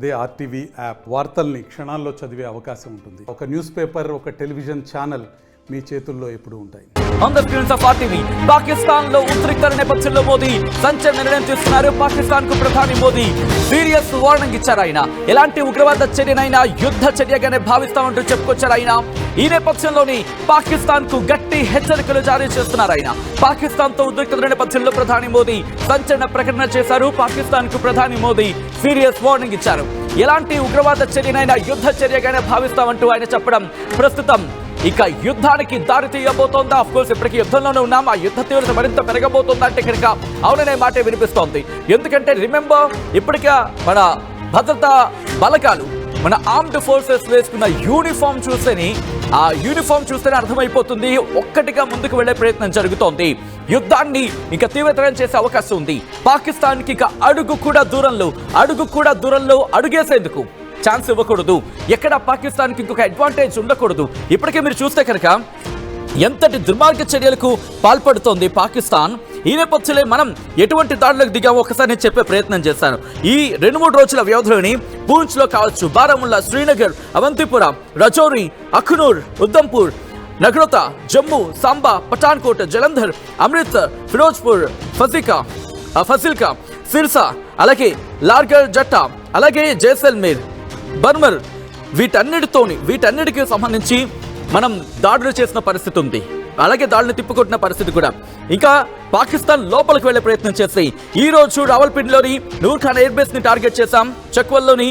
అదే RTV app వార్తల్ని క్షణాల్లో చదివే అవకాశం ఉంటుంది. ఒక న్యూస్ పేపర్, ఒక టెలివిజన్ ఛానల్ మీ చేతుల్లో ఎప్పుడూ ఉంటాయి. పాకిస్తాన్ లో ఉద్రిక్తల నేపథ్యంలో మోదీ సంచలన నిర్ణయం తీసుకున్నారు. పాకిస్తాన్ కు ప్రధాని మోదీ సీరియస్ వార్నింగ్ ఇచ్చారు. ఆయన ఎలాంటి ఉగ్రవాద చర్యనైనా యుద్ధ చర్యగానే భావిస్తామంటూ చెప్పుకొచ్చారు. ఆయన ఈ నేపథ్యంలోని పాకిస్తాన్ కు గట్టి హెచ్చరికలు జారీ చేస్తున్నారు. ఆయన పాకిస్తాన్ తో ఉద్రిక్తల నేపథ్యంలో ప్రధాని మోదీ సంచలన ప్రకటన చేశారు. పాకిస్తాన్ కు ప్రధాని మోదీ సీరియస్ వార్నింగ్ ఇచ్చారు. ఎలాంటి ఉగ్రవాద చర్యనైనా యుద్ధ చర్యగానే భావిస్తామంటూ ఆయన చెప్పడం ప్రస్తుతం ఇక యుద్ధానికి దారి తీయబోతోందా? ఆఫ్ కోర్స్ ఇప్పటికీ యుద్ధంలోనే ఉన్నాం. ఆ యుద్ధ తీవ్రత మరింత పెరగబోతోందంటే కనుక అవుననే మాటే వినిపిస్తోంది. ఎందుకంటే రిమెంబర్ ఇప్పటికే మన భద్రతా బలగాలు మన ఆర్మ్డ్ ఫోర్సెస్ వేసుకున్న యూనిఫామ్ చూస్తేనే అర్థమైపోతుంది. ఒక్కటిగా ముందుకు వెళ్లే ప్రయత్నం జరుగుతోంది. యుద్ధాన్ని ఇక తీవ్రతరం చేసే అవకాశం ఉంది. పాకిస్తాన్ కి ఇక అడుగు కూడా దూరంలో అడుగేసేందుకు ఛాన్స్ ఇవ్వకూడదు. ఎక్కడ పాకిస్తాన్ కి ఇంకొక అడ్వాంటేజ్ ఉండకూడదు. ఇప్పటికే మీరు చూస్తే కనుక ఎంతటి దుర్మార్గ చర్యలకు పాల్పడుతోంది పాకిస్తాన్. ఈ నేపథ్యంలో మనం ఎటువంటి దాడులకు దిగామో ఒకసారి నేను చెప్పే ప్రయత్నం చేశాను. ఈ 2-3 రోజుల వ్యవధిలోని పూంచ్ లో కావచ్చు, బారాముల్లా, శ్రీనగర్, అవంతిపుర, రజౌరి, అఖ్నూర్, ఉధంపూర్, నగ్రోతా, జమ్మూ, సాంబా, పఠాన్కోట్, జలంధర్, అమృత్సర్, ఫిరోజ్పూర్, ఫజిల్కా, సిర్సా, అలాగే లార్గర్ జట్టా, అలాగే జైసల్మేర్, బర్మర్, వీటన్నిటికి సంబంధించి మనం దాడులు చేసిన పరిస్థితి ఉంది. అలాగే దాడులు తిప్పుకొట్టిన పరిస్థితి కూడా. ఇంకా పాకిస్తాన్ లోపలికి వెళ్లే ప్రయత్నం చేసి ఈ రోజు రావల్పిండిలోని నూర్ ఖాన్ ఎయిర్ బేస్ ని టార్గెట్ చేశాం. చక్వల్లోని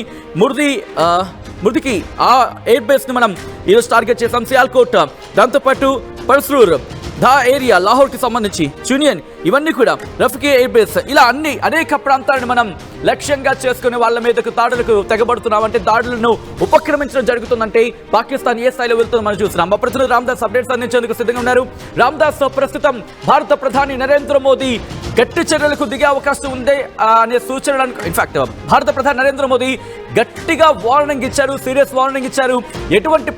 ముర్దికి ఆ ఎయిర్ బేస్ ని మనం ఈరోజు టార్గెట్ చేశాం. సియాల్కోట్, దాంతోపాటు పర్సూర్, ధా ఏరియా, లాహోర్ కి సంబంధించి చునియన్, ఇవన్నీ కూడా రఫ్కి ఎయిర్ బేస్, ఇలా అనేక ప్రాంతాలను మనం లక్ష్యంగా చేసుకుని వాళ్ళ మీదకు దాడులకు తెగబడుతున్నామంటే, దాడులను ఉపక్రమించడం జరుగుతుందంటే పాకిస్తాన్ ఏ స్థాయిలో వెళ్తుందో మనం చూస్తున్నాం. మా ప్రతినిధి రామ్దాస్ అప్డేట్స్ అందించేందుకు సిద్ధంగా ఉన్నారు. రామ్దాస్, ప్రస్తుతం భారత ప్రధాని నరేంద్ర మోదీ గట్టి చర్యలకు దిగే అవకాశం ఉంది అనే సూచనలను, ఇన్ఫాక్ట్ భారత ప్రధాని నరేంద్ర మోదీ గట్టిగా వార్నింగ్ ఇచ్చారు, సీరియస్ వార్నింగ్ ఇచ్చారు. ఎటువంటి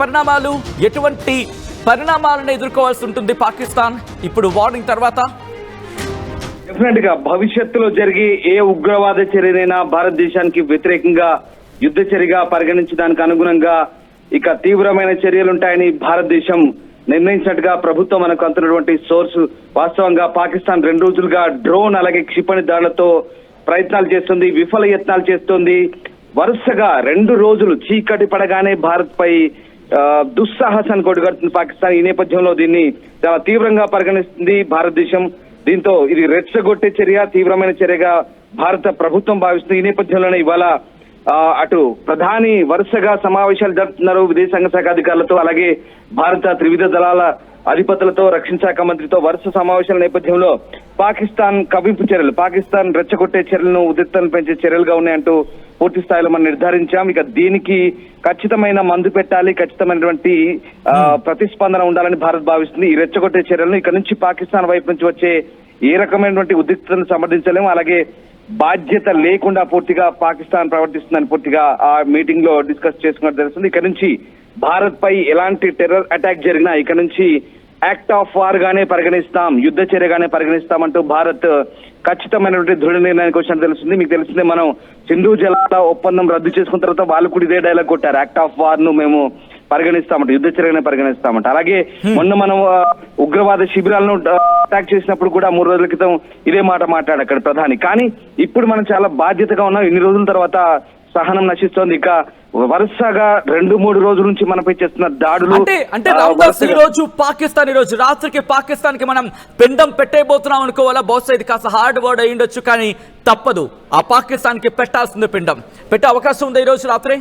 పరిణామాలను ఎదుర్కోవాల్సి ఉంటుంది పాకిస్తాన్ ఇప్పుడు వార్నింగ్ తర్వాత? డెఫినెట్ గా భవిష్యత్తులో జరిగే ఏ ఉగ్రవాద చర్యనైనా భారతదేశానికి వ్యతిరేకంగా యుద్ధ చర్యగా పరిగణించడానికి అనుగుణంగా ఇక తీవ్రమైన చర్యలుంటాయని భారతదేశం నిర్ణయించినట్టుగా ప్రభుత్వం మనకు అందుతున్నటువంటి సోర్స్. వాస్తవంగా పాకిస్తాన్ 2 రోజులుగా డ్రోన్ అలాగే క్షిపణి దాడులతో ప్రయత్నాలు చేస్తుంది, విఫల యత్నాలు చేస్తుంది. వరుసగా 2 రోజులు చీకటి పడగానే భారత్ పై దుస్సాహసాన్ని కొడుగడుతుంది పాకిస్తాన్. ఈ నేపథ్యంలో దీన్ని చాలా తీవ్రంగా పరిగణిస్తుంది భారతదేశం. దీంతో ఇది రెచ్చగొట్టే చర్య, తీవ్రమైన చర్యగా భారత ప్రభుత్వం భావిస్తుంది. ఈ నేపథ్యంలోనే ఇవాళ అటు ప్రధాని వరుసగా సమావేశాలు జరుపుతున్నారు విదేశాంగ శాఖ అధికారులతో, అలాగే భారత త్రివిధ దళాల అధిపతులతో, రక్షణ శాఖ మంత్రితో వరుస సమావేశాల నేపథ్యంలో పాకిస్తాన్ కవింపు చర్యలు, పాకిస్తాన్ రెచ్చగొట్టే చర్యలను, ఉద్రిక్తతను పెంచే చర్యలుగా ఉన్నాయంటూ పూర్తి స్థాయిలో మనం నిర్ధారించాం. ఇక దీనికి ఖచ్చితమైన మందు పెట్టాలి, ఖచ్చితమైనటువంటి ప్రతిస్పందన ఉండాలని భారత్ భావిస్తుంది. ఈ రెచ్చగొట్టే చర్యలను ఇక నుంచి పాకిస్తాన్ వైపు నుంచి వచ్చే ఏ రకమైనటువంటి ఉద్రిక్తతను సమర్థించలేము. అలాగే బాధ్యత లేకుండా పూర్తిగా పాకిస్తాన్ ప్రవర్తిస్తుందని పూర్తిగా ఆ మీటింగ్ లో డిస్కస్ చేసుకున్నట్టు తెలుస్తుంది. ఇక నుంచి భారత్ పై ఎలాంటి టెర్రర్ అటాక్ జరిగినా ఇక నుంచి యాక్ట్ ఆఫ్ వార్ గానే పరిగణిస్తాం, యుద్ధ చర్యగానే పరిగణిస్తామంటూ భారత్ ఖచ్చితమైనటువంటి దృఢ నిర్ణయానికి వచ్చినట్టు తెలుస్తుంది. మీకు తెలిసిందే, మనం సింధు జలాల ఒప్పందం రద్దు చేసుకున్న తర్వాత వాళ్ళు కూడా ఇదే డైలాగ్ కొట్టారు, యాక్ట్ ఆఫ్ వార్ ను మేము పరిగణిస్తామంట, యుద్ధ చర్యగానే పరిగణిస్తామంట. అలాగే మొన్న మనం ఉగ్రవాద శిబిరాలను అటాక్ చేసినప్పుడు కూడా 3 రోజుల క్రితం ఇదే మాట మాట్లాడు అక్కడ ప్రధాని. కానీ ఇప్పుడు మనం చాలా బాధ్యతగా ఉన్నాం. ఇన్ని రోజుల తర్వాత సహనం నశిస్తోంది. ఇక వరుసగా 2-3 రోజుల నుంచి మనపై చేస్తున్న దాడులు అంటే ఈ రోజు పాకిస్తాన్, ఈ రోజు రాత్రికి పాకిస్తాన్ కి మనం పిండం పెట్టేయబోతున్నాం అనుకోవాలా? బహుశా ఇది కాస్త హార్డ్ వర్డ్ అయి ఉండొచ్చు, కానీ తప్పదు. ఆ పాకిస్తాన్ కి పెట్టాల్సిందే, పిండం పెట్టే అవకాశం ఉంది ఈ రోజు రాత్రి.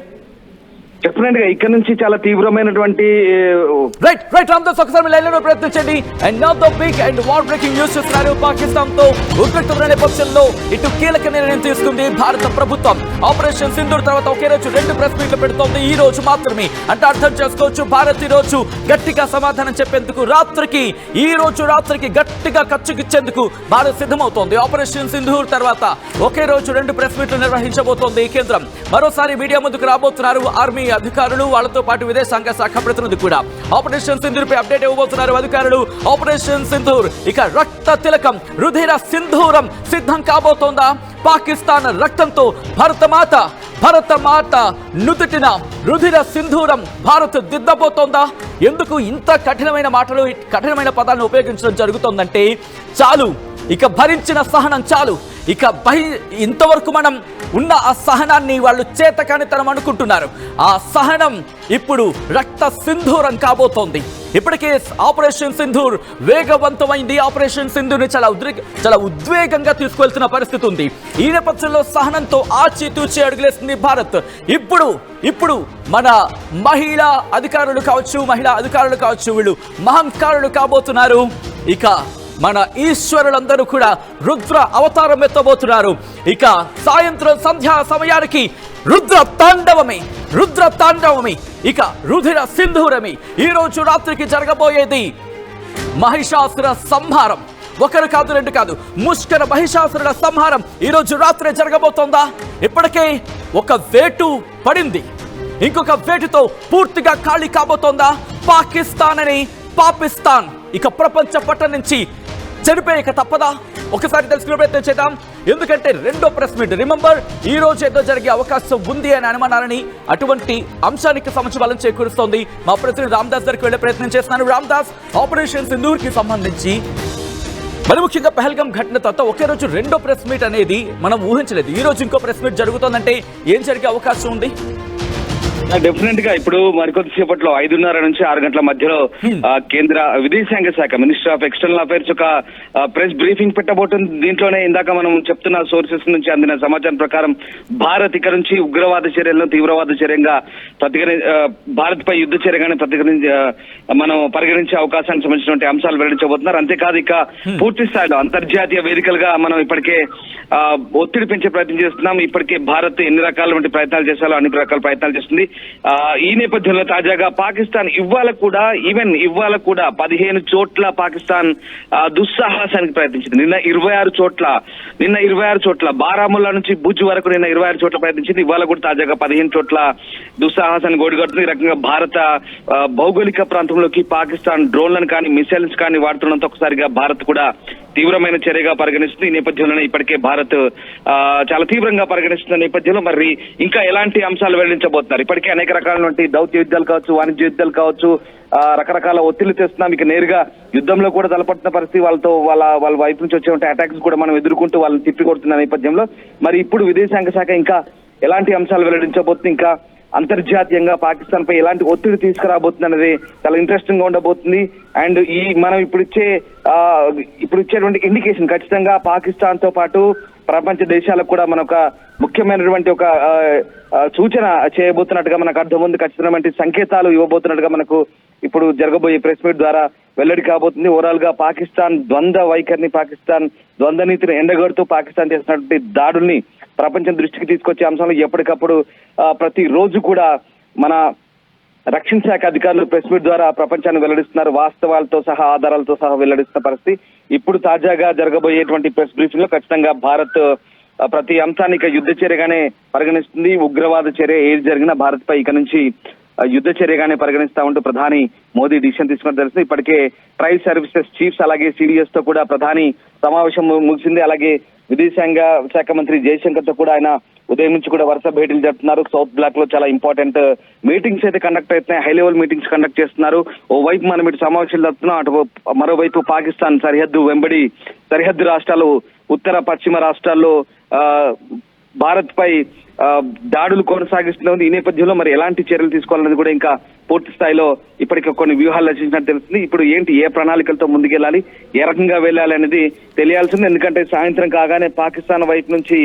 డెఫినెట్ గా ఇక్కడ నుంచి చాలా తీవ్రమైనటువంటి రైట్ రామ్దాస్, ఒకసారి లైన్లో ప్రయత్నించండి. And now the big and war breaking news చూస్తున్నారు. పాకిస్తాన్ తో ఉద్రిక్తమైన నేపథ్యంలో ఇటు కీలక నిర్ణయం తీసుకుంది భారత ప్రభుత్వం. ఆపరేషన్ సింధూర్ తర్వాత ఒకే రోజు 2 ప్రెస్ మీట్లు పెడుతోంది. ఈ రోజు మాత్రమే అంటే అర్థం చేసుకోవచ్చు, భారత్ ఈ రోజు గట్టిగా సమాధానం చెప్పేందుకు ఈ రోజు రాత్రికి గట్టిగా ఖర్చుకిచ్చేందుకు భారత్ సిద్ధమవుతోంది. ఆపరేషన్ సింధూర్ తర్వాత ఒకే రోజు 2 ప్రెస్ మీట్లు నిర్వహించబోతోంది కేంద్రం. మరోసారి మీడియా ముందుకు రాబోతున్నారు ఆర్మీ అధికారులు, వాళ్ళతో పాటు విదేశాంగ శాఖ ప్రతినిధి కూడా. ఆపరేషన్ సింధూర్ పై అప్డేట్ ఇవ్వబోతున్నారు అధికారులు. ఆపరేషన్ సింధూర్ ఇక రక్త తిలకం, రుధిర సింధూరం సిద్ధం కాబోతోందా? పాకిస్తాన్ రక్తంతో భరతమాత నుదుటిన రుధిర సింధూరం భారత్ దిద్దబోతోందా? ఎందుకు ఇంత కఠినమైన పదాలను ఉపయోగించడం జరుగుతోందంటే చాలు, ఇక భరించిన సహనం చాలు, ఇక ఇంతవరకు మనం ఉన్న ఆ సహనాన్ని వాళ్ళు చేతకానితనం అనుకుంటున్నారు. ఆ సహనం ఇప్పుడు రక్త సింధూరం కాబోతోంది. ఇప్పటికే ఆపరేషన్ సింధూర్ వేగవంతమైంది. ఆపరేషన్ సింధూర్ని చాలా ఉద్వేగంగా తీసుకువెళ్తున్న పరిస్థితి ఉంది. ఈ నేపథ్యంలో సహనంతో ఆచితూచి అడుగులేస్తుంది భారత్. ఇప్పుడు మన మహిళా అధికారులు కావచ్చు, వీళ్ళు మహంకారులు కాబోతున్నారు. ఇక మన ఈశ్వరులందరూ కూడా రుద్ర అవతారం ఎత్తబోతున్నారు. ఇక సాయంత్రం సంధ్యా సమయానికి రుద్ర తాండవమే ఇక రుధిర సింధూరమి. ఈ రోజు రాత్రికి జరగబోయేది మహిషాసుర సంహారం. ఒకరు కాదు, రెండు కాదు, ముష్కర మహిషాసురుల సంహారం ఈ రోజు రాత్రి జరగబోతోందా? ఇప్పటికే ఒక వేటు పడింది, ఇంకొక వేటుతో పూర్తిగా ఖాళీ కాబోతోందా పాకిస్తాన్? ఇక ప్రపంచ పట్టం నుంచి చెరిపోయేక తప్పదా? ఒకసారి తెలుసుకునే ప్రయత్నం చేద్దాం. ఎందుకంటే రెండో ప్రెస్ మీట్, రిమెంబర్, ఈ రోజు ఏదో జరిగే అవకాశం ఉంది అని అనుమానాలని, అటువంటి అంశానికి సంబంధించి బలం చేకూరుస్తోంది. మా ప్రతినిధి రామ్దాస్ దగ్గరికి వెళ్లే ప్రయత్నం చేస్తున్నాను. రామ్దాస్, ఆపరేషన్ సింధూర్ కి సంబంధించి మరి ముఖ్యంగా పహల్గాం ఘటన తర్వాత ఒకే రోజు రెండో ప్రెస్ మీట్ అనేది మనం ఊహించలేదు. ఈ రోజు ఇంకో ప్రెస్ మీట్ జరుగుతోందంటే ఏం జరిగే అవకాశం ఉంది? డెఫినెట్ గా ఇప్పుడు మరికొద్దిసేపట్లో 5:30 నుంచి 6 గంటల మధ్యలో కేంద్ర విదేశాంగ శాఖ, మినిస్టర్ ఆఫ్ ఎక్స్టర్నల్ అఫైర్స్ ఒక ప్రెస్ బ్రీఫింగ్ పెట్టబోతుంది. దీంట్లోనే ఇందాక మనం చెప్తున్న సోర్సెస్ నుంచి అందిన సమాచారం ప్రకారం భారత్ ఇక నుంచి ఉగ్రవాద చర్యలను తీవ్రవాద చర్యంగా భారత్ పై యుద్ధ చర్యగానే మనం పరిగణించే అవకాశానికి సంబంధించినటువంటి అంశాలు వెల్లడించబోతున్నారు. అంతేకాదు, ఇక పూర్తి స్థాయిలో అంతర్జాతీయ వేదికలుగా మనం ఇప్పటికే ఒత్తిడి పెంచే ప్రయత్నం చేస్తున్నాం. ఇప్పటికే భారత్ ఎన్ని రకాల ప్రయత్నాలు చేశాలో అన్ని రకాల ప్రయత్నాలు చేస్తుంది. ఈ నేపథ్యంలో తాజాగా పాకిస్తాన్ ఇవాళ కూడా 15 చోట్ల పాకిస్తాన్ దుస్సాహసానికి ప్రయత్నించింది. నిన్న 26 చోట్ల బారాముల్లా నుంచి భుజ్ వరకు నిన్న 26 చోట్ల ప్రయత్నించింది. ఇవాళ కూడా తాజాగా 15 చోట్ల దుస్సాహసాన్ని గోడిగడుతుంది. ఈ రకంగా భారత భౌగోళిక ప్రాంతంలోకి పాకిస్తాన్ డ్రోన్లను కానీ మిసైల్స్ కానీ వాడుతున్నంత ఒకసారిగా భారత్ కూడా తీవ్రమైన చర్యగా పరిగణిస్తుంది. ఈ నేపథ్యంలోనే ఇప్పటికే భారత్ చాలా తీవ్రంగా పరిగణిస్తున్న నేపథ్యంలో మరి ఇంకా ఎలాంటి అంశాలు వెల్లడించబోతున్నారు? ఇప్పటికే అనేక రకాలైన దౌత్య యుద్ధాలు కావచ్చు, వాణిజ్య యుద్ధాలు కావచ్చు, రకరకాల ఒత్తిళ్లు తెస్తున్నాం. ఇక నేరుగా యుద్ధంలో కూడా తలపడుతున్న పరిస్థితి, వాళ్ళ వైపు నుంచి వచ్చే అటాక్స్ కూడా మనం ఎదుర్కొంటూ వాళ్ళని తిప్పికొడుతున్న నేపథ్యంలో మరి ఇప్పుడు విదేశాంగ శాఖ ఇంకా ఎలాంటి అంశాలు వెల్లడించబోతుంది, ఇంకా అంతర్జాతీయంగా పాకిస్తాన్ పై ఎలాంటి ఒత్తిడి తీసుకురాబోతుంది అనేది చాలా ఇంట్రెస్టింగ్ గా ఉండబోతుంది. అండ్ మనం ఇప్పుడు ఇచ్చేటువంటి ఇండికేషన్ ఖచ్చితంగా పాకిస్తాన్ తో పాటు ప్రపంచ దేశాలకు కూడా మన ఒక ముఖ్యమైనటువంటి ఒక సూచన చేయబోతున్నట్టుగా మనకు అర్థం ఉంది. ఖచ్చితమైన సంకేతాలు ఇవ్వబోతున్నట్టుగా మనకు ఇప్పుడు జరగబోయే ప్రెస్ మీట్ ద్వారా వెల్లడి కాబోతుంది. ఓవరాల్ గా పాకిస్తాన్ ద్వంద్వ వైఖరిని, పాకిస్తాన్ ద్వంద్వ నీతిని ఎండగడుతూ పాకిస్తాన్ చేసినటువంటి దాడుల్ని ప్రపంచం దృష్టికి తీసుకొచ్చే అంశాలు ఎప్పటికప్పుడు ప్రతి రోజు కూడా మన రక్షణ శాఖ అధికారులు ప్రెస్ మీట్ ద్వారా ప్రపంచాన్ని వెల్లడిస్తున్నారు. వాస్తవాలతో సహా, ఆధారాలతో సహా వెల్లడిస్తున్న పరిస్థితి. ఇప్పుడు తాజాగా జరగబోయేటువంటి ప్రెస్ బ్రీఫింగ్ లో ఖచ్చితంగా భారత్ ప్రతి అంశాన్ని ఇక యుద్ధ చర్యగానే పరిగణిస్తుంది. ఉగ్రవాద చర్య ఏది జరిగినా భారత్ పై ఇక నుంచి యుద్ధ చర్యగానే పరిగణిస్తా ఉంటూ ప్రధాని మోదీ డిసిషన్ తీసుకుని తెలుస్తుంది. ఇప్పటికే ట్రైల్ సర్వీసెస్ చీఫ్స్ అలాగే సిడిఎస్ తో కూడా ప్రధాని సమావేశం ముగిసింది. అలాగే విదేశాంగ శాఖ మంత్రి జయశంకర్ తో కూడా ఆయన ఉదయం నుంచి కూడా వరుస భేటీలు జరుపుతున్నారు. సౌత్ బ్లాక్ లో చాలా ఇంపార్టెంట్ మీటింగ్స్ అయితే కండక్ట్ అవుతున్నాయి, హై లెవెల్ మీటింగ్స్ కండక్ట్ చేస్తున్నారు. ఓవైపు మనం ఇటు సమావేశాలు జరుపుతున్నాం, అటు మరోవైపు పాకిస్తాన్ సరిహద్దు వెంబడి సరిహద్దు రాష్ట్రాలు, ఉత్తర పశ్చిమ రాష్ట్రాల్లో భారత్ పై దాడులు కొనసాగిస్తున్నది. ఈ నేపథ్యంలో మరి ఎలాంటి చర్యలు తీసుకోవాలనేది కూడా ఇంకా పూర్తి స్థాయిలో ఇప్పటికే కొన్ని వ్యూహాలు రచించినట్టు తెలుస్తుంది. ఇప్పుడు ఏ ప్రణాళికలతో ముందుకెళ్ళాలి, ఏ రకంగా వెళ్ళాలి అనేది తెలియాల్సింది. ఎందుకంటే సాయంత్రం కాగానే పాకిస్తాన్ వైపు నుంచి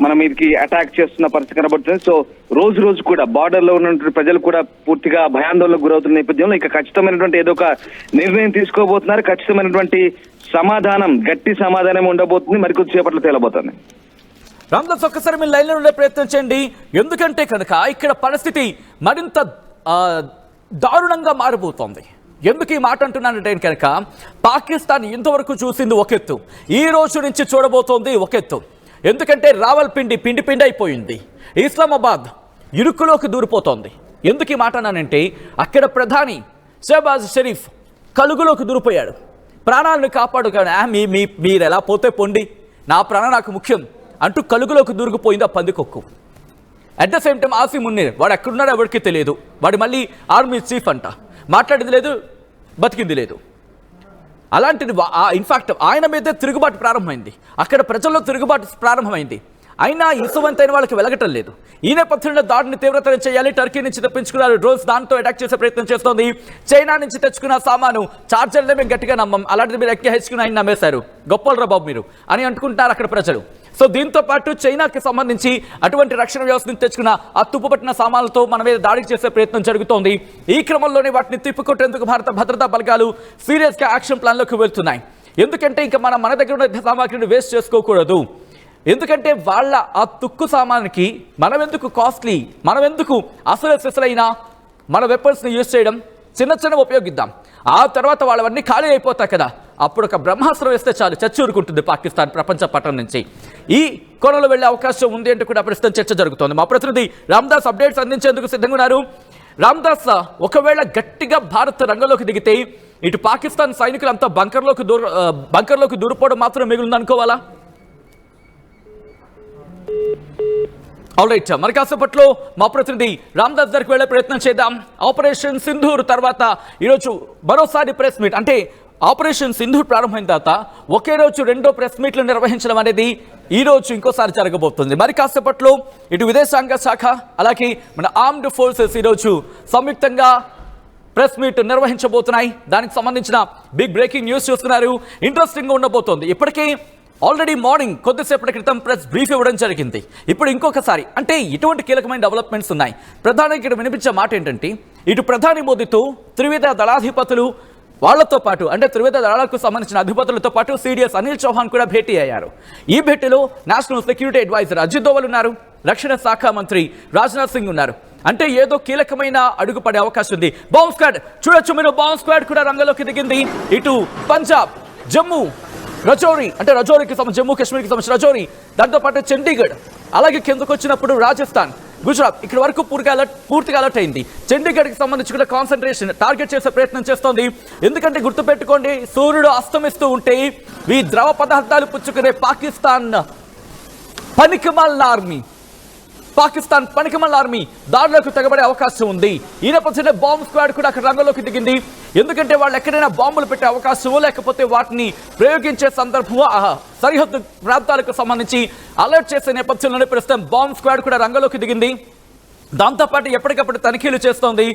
మన మీదకి అటాక్ చేస్తున్న పరిస్థితి కనబడుతుంది. సో రోజు కూడా బార్డర్ లో ఉన్నటువంటి ప్రజలు కూడా పూర్తిగా భయాందోళనకు గురవుతున్న నేపథ్యంలో ఇక ఖచ్చితమైనటువంటి ఏదో ఒక నిర్ణయం తీసుకోబోతున్నారు. ఖచ్చితమైనటువంటి సమాధానం, గట్టి సమాధానం ఉండబోతుంది. మరికొద్దిసేపట్లో తేలబోతుంది. రామ్దాస్, ఒక్కసారి మీరు లైన్లో ఉండే ప్రయత్నం చేయండి. ఎందుకంటే కనుక ఇక్కడ పరిస్థితి మరింత దారుణంగా మారిపోతుంది. ఎందుకు ఈ మాట అంటున్నానంటే కనుక పాకిస్తాన్ ఇంతవరకు చూసింది ఒక ఎత్తు, ఈ రోజు నుంచి చూడబోతోంది ఒక ఎత్తు. ఎందుకంటే రావల్పిండి పిండి అయిపోయింది, ఇస్లామాబాద్ ఇరుకులోకి దూరిపోతోంది. ఎందుకు ఈ మాట అన్నానంటే అక్కడ ప్రధాని షహబాజ్ షరీఫ్ కలుగులోకి దూరిపోయాడు. ప్రాణాలను కాపాడుకొని మీరు ఎలా పోతే పొండి, నా ప్రాణం నాకు ముఖ్యం, అంటూ కలుగులోకి దూరుకుపోయింది ఆ పందికొక్కు. At the same time Asim Munir వాడు ఎక్కడున్నాడో ఎవరికి తెలియదు. వాడు మళ్ళీ ఆర్మీ చీఫ్ అంట, మాట్లాడింది లేదు, బతికింది లేదు. అలాంటిది ఇన్ఫాక్ట్ ఆయన మీదే తిరుగుబాటు ప్రారంభమైంది, అక్కడ ప్రజల్లో తిరుగుబాటు ప్రారంభమైంది. అయినా ఇసువంతైన వాళ్ళకి వెలగటం లేదు. ఈ నేపథ్యంలో దాడిని తీవ్రతరం చేయాలి. టర్కీ నుంచి తెప్పించుకున్నారు డ్రోన్స్, దాంతో అటాక్ చేసే ప్రయత్నం చేస్తోంది. చైనా నుంచి తెచ్చుకున్న సామాను చార్జర్లే మేము గట్టిగా నమ్మం, అలాంటిది మీరు ఎక్కేసుకుని ఆయన నమ్మేశారు, గొప్పలరా బాబు మీరు అని అంటుకుంటారు అక్కడ ప్రజలు. సో దీంతో పాటు చైనాకి సంబంధించి అటువంటి రక్షణ వ్యవస్థను తెచ్చుకున్న ఆ తుప్పుపట్టిన సామాన్లతో మన మీద దాడి చేసే ప్రయత్నం జరుగుతోంది. ఈ క్రమంలోనే వాటిని తిప్పికొట్టేందుకు భారత భద్రతా బలగాలు సీరియస్గా యాక్షన్ ప్లాన్లోకి వెళ్తున్నాయి. ఎందుకంటే ఇంకా మన దగ్గర ఉన్న సామాగ్రిని వేస్ట్ చేసుకోకూడదు. ఎందుకంటే వాళ్ళ ఆ తుక్కు సామానికి మనం ఎందుకు కాస్ట్లీ, మనం ఎందుకు అసలైనా మన వెపన్స్ని యూజ్ చేయడం, చిన్న ఉపయోగిద్దాం. ఆ తర్వాత వాళ్ళవన్నీ ఖాళీ అయిపోతాయి కదా, అప్పుడు ఒక బ్రహ్మాస్త్రం వేస్తే చాలు చచ్చూరుకుంటుంది పాకిస్తాన్ ప్రపంచ పట్టణం నుంచి. ఈ కోణంలో వెళ్ళే అవకాశం ఉంది అంటూ కూడా ప్రస్తుతం చర్చ జరుగుతోంది. మా ప్రతినిధి రామ్దాస్ అప్డేట్స్ అందించేందుకు సిద్ధంగా ఉన్నారు. రామ్దాస్, ఒకవేళ గట్టిగా భారత్ రంగంలోకి దిగితే ఇటు పాకిస్తాన్ సైనికులంతా బంకర్లోకి దూరిపోవడం మాత్రం మిగులుందనుకోవాలా? ఆల్రైట్, మరి కాసేపట్లో మా ప్రతినిధి రామ్దాస్ దగ్గరికి వెళ్ళే ప్రయత్నం చేద్దాం. ఆపరేషన్ సింధూర్ తర్వాత ఈరోజు మరోసారి ప్రెస్ మీట్, అంటే ఆపరేషన్ సింధూర్ ప్రారంభమైన తర్వాత ఒకే రోజు 2 ప్రెస్ మీట్లు నిర్వహించడం అనేది ఈ రోజు ఇంకోసారి జరగబోతుంది. మరి కాసేపట్లో ఇటు విదేశాంగ శాఖ అలాగే మన ఆర్మ్డ్ ఫోర్సెస్ ఈరోజు సంయుక్తంగా ప్రెస్ మీట్ నిర్వహించబోతున్నాయి. దానికి సంబంధించిన బిగ్ బ్రేకింగ్ న్యూస్ చూస్తున్నారు, ఇంట్రెస్టింగ్గా ఉండబోతోంది. ఇప్పటికీ ఆల్రెడీ మార్నింగ్ కొద్దిసేపటి క్రితం ప్రెస్ బ్రీఫ్ ఇవ్వడం జరిగింది. ఇప్పుడు ఇంకొకసారి, అంటే ఇటువంటి కీలకమైన డెవలప్మెంట్స్ ఉన్నాయి. ప్రధానంగా ఇక్కడ వినిపించే మాట ఏంటంటే, ఇటు ప్రధాని మోదీతో త్రివిధ దళాధిపతులు వాళ్లతో పాటు, అంటే త్రివిధ దళాలకు సంబంధించిన అధిపతులతో పాటు సిడిఎస్ అనిల్ చౌహాన్ కూడా భేటీ అయ్యారు. ఈ భేటీలో national security adviser Ajit Doval ఉన్నారు, రక్షణ శాఖ మంత్రి రాజ్నాథ్ సింగ్ ఉన్నారు. అంటే ఏదో కీలకమైన అడుగు పడే అవకాశం ఉంది. బాంబ్ స్క్వాడ్ చూడొచ్చు మీరు, బాంబ్ స్క్వాడ్ కూడా రంగంలోకి దిగింది. ఇటు పంజాబ్, జమ్మూ, రజౌరీ, అంటే రజౌరీకి సంబంధించి జమ్మూ కాశ్మీర్కి సంబంధించి రజౌరీ, దాంతోపాటు చండీగఢ్, అలాగే కిందకు వచ్చినప్పుడు రాజస్థాన్, గుజరాత్, ఇక్కడ వరకు పూర్తిగా అలర్ట్ అయింది. చండీగఢ్కి సంబంధించి కూడా కాన్సన్ట్రేషన్ టార్గెట్ చేసే ప్రయత్నం చేస్తోంది. ఎందుకంటే గుర్తుపెట్టుకోండి, సూర్యుడు అస్తమిస్తూ ఉంటే ఈ ద్రవ పదార్థాలు పుచ్చుకునే పాకిస్తాన్ పనికిమాలిన ఆర్మీ దాడిలోకి తెగబడే అవకాశం ఉంది. ఈ నేపథ్యంలో బాంబ్ స్క్వాడ్ కూడా అక్కడ రంగంలోకి దిగింది. ఎందుకంటే వాళ్ళు ఎక్కడైనా బాంబులు పెట్టే అవకాశమో లేకపోతే వాటిని ప్రయోగించే సందర్భమో సరిహద్దు ప్రాంతాలకు సంబంధించి అలర్ట్ చేసే నేపథ్యంలోనే ప్రస్తుతం బాంబ్ స్క్వాడ్ కూడా రంగంలోకి దిగింది. దాంతోపాటు ఎప్పటికప్పుడు తనిఖీలు చేస్తోంది,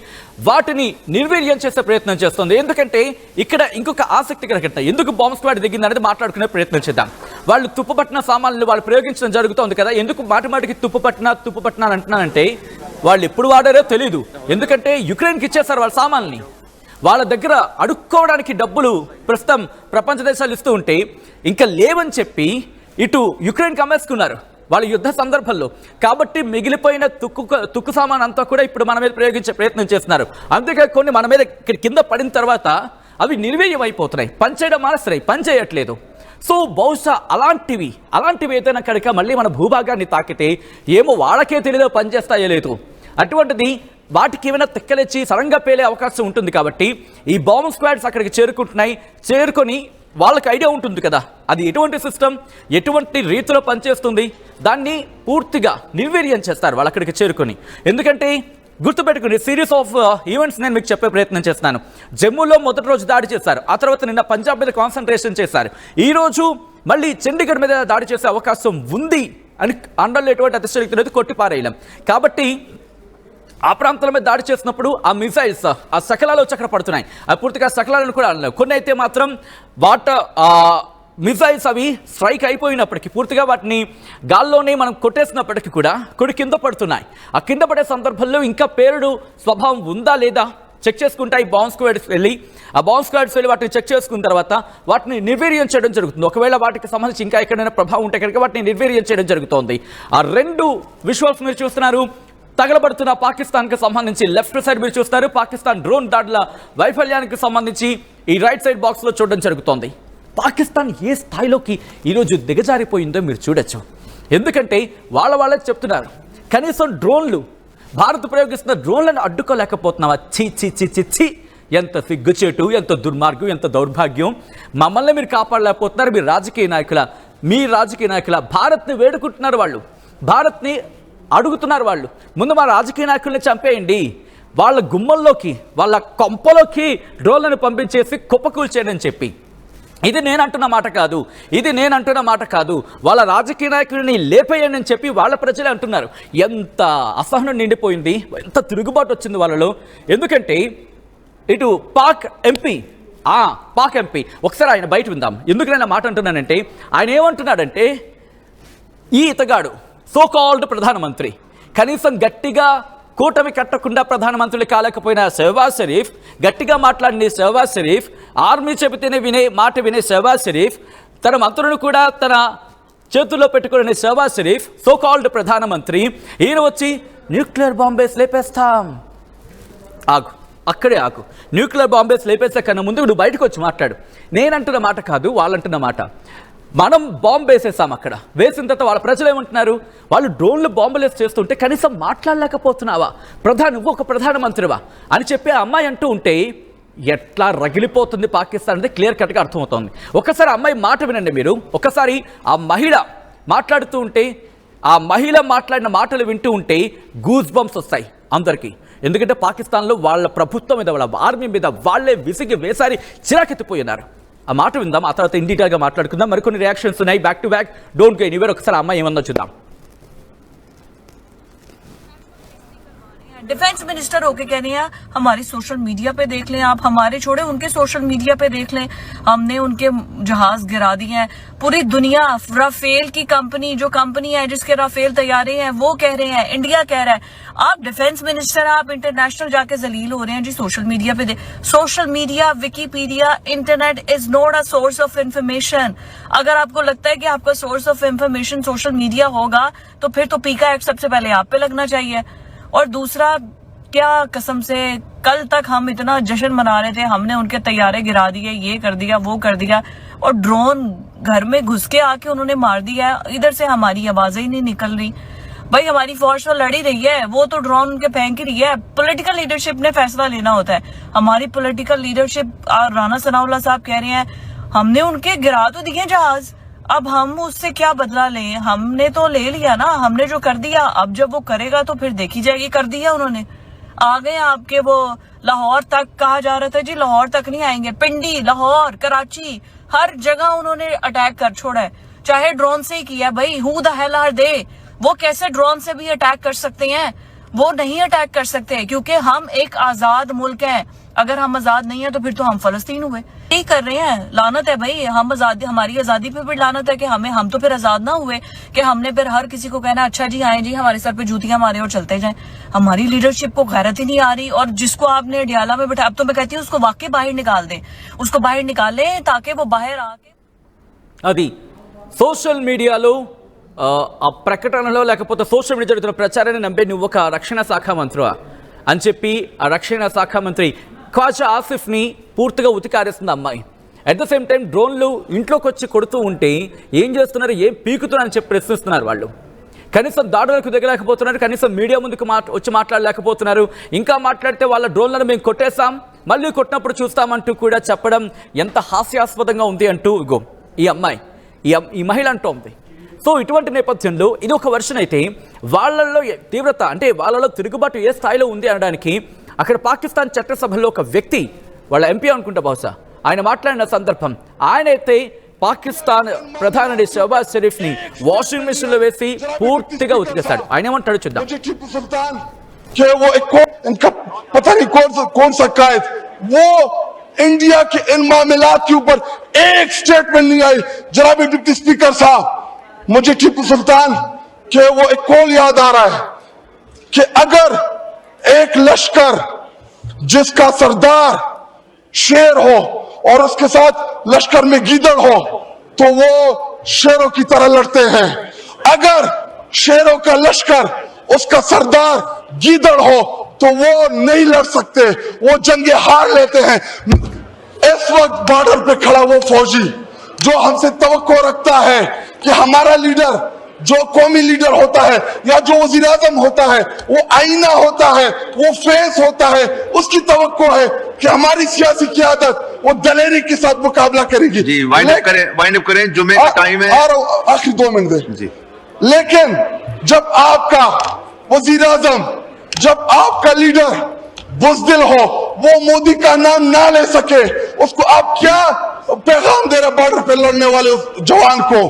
వాటిని నిర్వీర్యం చేసే ప్రయత్నం చేస్తోంది. ఎందుకంటే ఇక్కడ ఇంకొక ఆసక్తికర ఘటన, ఎందుకు బాంబ్ స్క్వాడ్ దిగింది అనేది మాట్లాడుకునే ప్రయత్నం చేద్దాం. వాళ్ళు తుప్పుపట్టిన సామాన్లు వాళ్ళు ప్రయోగించడం జరుగుతోంది కదా, ఎందుకు మాటికి తుప్పుపట్టిన అని అంటున్నానంటే, వాళ్ళు ఎప్పుడు వాడారో తెలీదు. ఎందుకంటే యుక్రెయిన్కి ఇచ్చేస్తారు వాళ్ళ సామాన్ని, వాళ్ళ దగ్గర అడుక్కోవడానికి డబ్బులు ప్రస్తుతం ప్రపంచ దేశాలు ఇస్తూ ఉంటే ఇంకా లేవని చెప్పి ఇటు యుక్రెయిన్కి అమ్మేసుకున్నారు వాళ్ళ యుద్ధ సందర్భంలో. కాబట్టి మిగిలిపోయిన తుక్కు సామాన్ అంతా కూడా ఇప్పుడు మన మీద ప్రయోగించే ప్రయత్నం చేస్తున్నారు. అందుకే కొన్ని మన మీద కింద పడిన తర్వాత అవి నిర్వీర్యం అయిపోతున్నాయి, పనిచేయడం మానేస్తున్నాయి, పని చేయట్లేదు. సో బహుశా అలాంటివి ఏదైనా కనుక మళ్ళీ మన భూభాగాన్ని తాకితే ఏమో వాళ్ళకే తెలియదో పనిచేస్తాయో లేదు, అటువంటిది వాటికి ఏమైనా తెక్కలేచి సడన్గా పేలే అవకాశం ఉంటుంది. కాబట్టి ఈ బాంబ్ స్క్వాడ్స్ అక్కడికి చేరుకొని వాళ్ళకి ఐడియా ఉంటుంది కదా, అది ఎటువంటి సిస్టమ్, ఎటువంటి రీతిలో పనిచేస్తుంది, దాన్ని పూర్తిగా నిర్వీర్యం చేస్తారు వాళ్ళు అక్కడికి చేరుకొని. ఎందుకంటే గుర్తుపెట్టుకుని సిరీస్ ఆఫ్ ఈవెంట్స్ నేను మీకు చెప్పే ప్రయత్నం చేస్తున్నాను. జమ్మూలో మొదటి రోజు దాడి చేశారు, ఆ తర్వాత నిన్న పంజాబ్ మీద కాన్సన్ట్రేషన్ చేశారు, ఈరోజు మళ్ళీ చండీగఢ్ మీద దాడి చేసే అవకాశం ఉంది అని అండర్లో ఎటువంటి అతిశక్తి లేదు, కొట్టిపారేయలేం. కాబట్టి ఆ ప్రాంతాల మీద దాడి చేసినప్పుడు ఆ మిసైల్స్ ఆ శకలాలు వచ్చి అక్కడ పడుతున్నాయి. అవి పూర్తిగా శకలాలను కూడా అనలేవు. కొన్ని అయితే మాత్రం మిసైల్స్ అవి స్ట్రైక్ అయిపోయినప్పటికీ పూర్తిగా వాటిని గాల్లోనే మనం కొట్టేసినప్పటికీ కూడా కొన్ని కింద పడుతున్నాయి. ఆ కింద పడే సందర్భంలో ఇంకా పేలుడు స్వభావం ఉందా లేదా చెక్ చేసుకుంటాయి బాంబ్ స్క్వాడ్స్ వెళ్ళి. ఆ బాంబ్ స్క్వాడ్స్ వెళ్ళి వాటిని చెక్ చేసుకున్న తర్వాత వాటిని నిర్వీర్యం చేయడం జరుగుతుంది. ఒకవేళ వాటికి సంబంధించి ఇంకా ఎక్కడైనా ప్రభావం ఉంటే కనుక వాటిని నిర్వీర్యం చేయడం జరుగుతోంది. ఆ 2 విజువల్స్ మీరు చూస్తున్నారు. తగలబడుతున్న పాకిస్తాన్కి సంబంధించి లెఫ్ట్ సైడ్ మీరు చూస్తారు, పాకిస్తాన్ డ్రోన్ దాడుల వైఫల్యానికి సంబంధించి ఈ రైట్ సైడ్ బాక్స్లో చూడడం జరుగుతోంది. పాకిస్తాన్ ఏ స్థాయిలోకి ఈరోజు దిగజారిపోయిందో మీరు చూడొచ్చు. ఎందుకంటే వాళ్ళే చెప్తున్నారు, కనీసం డ్రోన్లు భారత్ ప్రయోగిస్తున్న డ్రోన్లను అడ్డుకోలేకపోతున్నావా? చి ఎంత సిగ్గుచేటు, ఎంత దుర్మార్గం, ఎంత దౌర్భాగ్యం. మమ్మల్ని మీరు కాపాడలేకపోతున్నారు, మీరు రాజకీయ నాయకుల మీ రాజకీయ నాయకుల భారత్ని వేడుకుంటున్నారు, వాళ్ళు భారత్ని అడుగుతున్నారు. వాళ్ళు ముందు మా రాజకీయ నాయకుల్ని చంపేయండి, వాళ్ళ గుమ్మల్లోకి వాళ్ళ కొంపలోకి డ్రోన్లను పంపించేసి కుప్పకూల్చేయని చెప్పి. ఇది నేను అంటున్న మాట కాదు, వాళ్ళ రాజకీయ నాయకుడిని లేపేయండి అని చెప్పి వాళ్ళ ప్రజలే అంటున్నారు. ఎంత అసహనం నిండిపోయింది, ఎంత తిరుగుబాటు వచ్చింది వాళ్ళలో. ఎందుకంటే ఇటు పాక్ ఎంపీ ఒకసారి ఆయన బయట విందాం. ఎందుకు నేను మాట అంటున్నానంటే, ఆయన ఏమంటున్నాడంటే, ఈ ఇతగాడు సో కాల్డ్ ప్రధానమంత్రి, కనీసం గట్టిగా కూటమి కట్టకుండా ప్రధానమంత్రులు కాలేకపోయిన షహబాజ్ షరీఫ్, గట్టిగా మాట్లాడిన షహబాజ్ షరీఫ్, ఆర్మీ చెబితేనే వినే షహబాజ్ షరీఫ్, తన మంత్రులను కూడా తన చేతుల్లో పెట్టుకునే షహబాజ్ షరీఫ్, సో కాల్డ్ ప్రధానమంత్రి, ఈయన వచ్చి న్యూక్లియర్ బాంబేస్ లేపేస్తాం. అక్కడే ఆగు. న్యూక్లియర్ బాంబేస్ లేపేసే కన్నా ముందు నువ్వు బయటకు వచ్చి మాట్లాడు. నేనంటున్న మాట కాదు, వాళ్ళంటున్న మాట. మనం బాంబు వేసేసాం, అక్కడ వేసిన తర్వాత వాళ్ళ ప్రజలు ఏమంటున్నారు, వాళ్ళు డ్రోన్లు బాంబులు వేసి చేస్తుంటే కనీసం మాట్లాడలేకపోతున్నావా, నువ్వు ఒక ప్రధానమంత్రివా అని చెప్పి ఆ అమ్మాయి అంటూ ఉంటే ఎట్లా రగిలిపోతుంది పాకిస్తాన్ అనేది క్లియర్ కట్గా అర్థమవుతోంది. ఒకసారి అమ్మాయి మాట వినండి మీరు. ఒకసారి ఆ మహిళ మాట్లాడుతూ ఉంటే, ఆ మహిళ మాట్లాడిన మాటలు వింటూ ఉంటే గూస్ బంప్స్ వస్తాయి అందరికీ. ఎందుకంటే పాకిస్తాన్లో వాళ్ళ ప్రభుత్వం మీద, వాళ్ళ ఆర్మీ మీద వాళ్ళే విసిగి వేసారి చిరాకెత్తిపోయినారు. ఆ మాట విందాం, ఆ తర్వాత ఇన్ డీటెయిల్గా మాట్లాడుకుందాం. మరికొన్ని రియాక్షన్స్ ఉన్నాయి back to back. Don't go anywhere. ఒకసారి అమ్మాయి ఏమన్నా చూద్దాం. डिफेंस मिनिस्टर होके कह रही हैं हमारी सोशल मीडिया पे देख लें, आप हमारे छोड़े उनके सोशल मीडिया पे देख लें, हमने उनके जहाज गिरा दिए हैं. पूरी दुनिया राफेल की कंपनी, जो कंपनी है जिसके राफेल तैयारे हैं, वो कह रहे हैं, इंडिया कह रहा है. आप डिफेंस मिनिस्टर, आप इंटरनेशनल जाके जलील हो रहे हैं जी सोशल मीडिया पे. Social media, Wikipedia, internet is not a source of information. अगर आपको लगता है कि आपका source of information social media होगा तो फिर तो पीका एक्ट सबसे पहले आप पे लगना चाहिए. और दूसरा, क्या कसम से कल तक हम इतना जश्न मना रहे थे, हमने उनके तैयारे गिरा दिए, ये कर दिया, वो कर दिया, और ड्रोन घर में घुस के आके उन्होंने मार दिया. इधर से हमारी आवाजें ही नहीं निकल रही. भाई हमारी फौज तो लड़ी रही है, वो तो ड्रोन उनके फेंक ही रही है. पॉलिटिकल लीडरशिप ने फैसला लेना होता है. हमारी पॉलिटिकल लीडरशिप, राणा सनाउल्लाह साहब कह रहे हैं हमने उनके गिरा तो दिए जहाज, अब हम उससे क्या बदला लें. हमने तो ले लिया ना, हमने जो कर दिया, अब जब वो करेगा तो फिर देखी जाएगी. कर दिया उन्होंने. आ गए आपके वो लाहौर तक, कहा जा रहा था जी लाहौर तक नहीं आएंगे, पिंडी, लाहौर, कराची, हर जगह उन्होंने अटैक कर छोड़ा है, चाहे ड्रोन से ही किया. भाई who the hell are they, वो कैसे ड्रोन से भी अटैक कर सकते हैं? वो नहीं अटैक कर सकते क्योंकि हम एक आजाद मुल्क हैं. अगर हम आजाद नहीं है तो फिर तो हम फलस्तीन हुए. यही कर रहे हैं. लानत है भाई, हम आजादी, हमारी आजादी पे भी लानत है कि हम तो फिर आजाद ना हुए, कि हमने फिर हर किसी को कहना अच्छा जी आए जी हमारे सर पे जूतियां मारे और चलते जाएं. हमारी लीडरशिप को गैरत ही नहीं आ रही. और जिसको आपने अडियाला में बैठा, अब तो मैं कहती हूँ उसको वाकई बाहर निकाल दें, उसको बाहर निकालें ताकि वो बाहर आके అది సోషల్ మీడియాలో ఆ ప్రకటనలో లేకపోతే సోషల్ మీడియా జరుగుతున్న ప్రచారాన్ని నమ్మే నువ్వు ఒక రక్షణ శాఖ మంత్రివా అని చెప్పి ఆ రక్షణ శాఖ మంత్రి ఖ్వాజా ఆసిఫ్ని పూర్తిగా ఉతికారేస్తుంది అమ్మాయి. అట్ ద సేమ్ టైం డ్రోన్లు ఇంట్లోకి వచ్చి కొడుతూ ఉంటే ఏం చేస్తున్నారు, ఏం పీకుతున్నారని చెప్పి ప్రశ్నిస్తున్నారు వాళ్ళు. కనీసం దాడులకు దిగలేకపోతున్నారు, కనీసం మీడియా ముందుకు వచ్చి మాట్లాడలేకపోతున్నారు. ఇంకా మాట్లాడితే వాళ్ళ డ్రోన్లను మేము కొట్టేసాం, మళ్ళీ కొట్టినప్పుడు చూస్తామంటూ కూడా చెప్పడం ఎంత హాస్యాస్పదంగా ఉంది అంటూ ఇగో ఈ అమ్మాయి, ఈ మహిళ అంటోంది. సో ఇటువంటి నేపథ్యంలో ఇది ఒక వర్షన్ అయితే, వాళ్ళల్లో తీవ్రత అంటే వాళ్ళలో తిరుగుబాటు ఏ స్థాయిలో ఉంది అనడానికి అక్కడ పాకిస్తాన్ చట్టసభలో ఒక వ్యక్తి, వాళ్ళ ఎంపీ అనుకుంటా బహుశా, ఆయన మాట్లాడిన సందర్భం, ఆయన అయితే పాకిస్తాన్ ప్రధాని షహబాజ్ షరీఫ్ ని వాషింగ్ మిషన్ లో వేసి పూర్తిగా ఉతికేశాడు. ఆయన ఏమంటాడు చూద్దాం. इंडिया के इन मामलात के ऊपर एक स्टेटमेंट नहीं आई. जनाब डिप्टी स्पीकर साहब, मुझे टीपू सुल्तान के वो एक कॉल याद आ रहा है कि अगर एक लश्कर जिसका सरदार शेर हो और उसके साथ लश्कर में गीदड़ हो तो वो शेरों की तरह लड़ते हैं. अगर शेरों का लश्कर उसका सरदार गीदड़ हो तो वो नहीं लड़ सकते, वो जंगे हार लेते हैं. इस वक्त बॉर्डर पे खड़ा वो फौजी जो हमसे तवक्को रखता है कि हमारा लीडर, जो कौमी लीडर होता है या जो वजीर आजम होता है, वो आईना होता है, वो फेस होता है, उसकी तवक्को है कि हमारी सियासी क़यादत वो दलेरी के साथ मुकाबला करेगी। जी वाइंड अप करें जुमे का टाइम है। आखिरी 2 मिनट दे जी। लेकिन जब आपका वजीर आजम, जब आपका लीडर बुज़दिल हो, वो मोदी का नाम ना ले सके, उसको आप क्या पैगाम दे रहे बॉर्डर पे लड़ने वाले उस जवान को?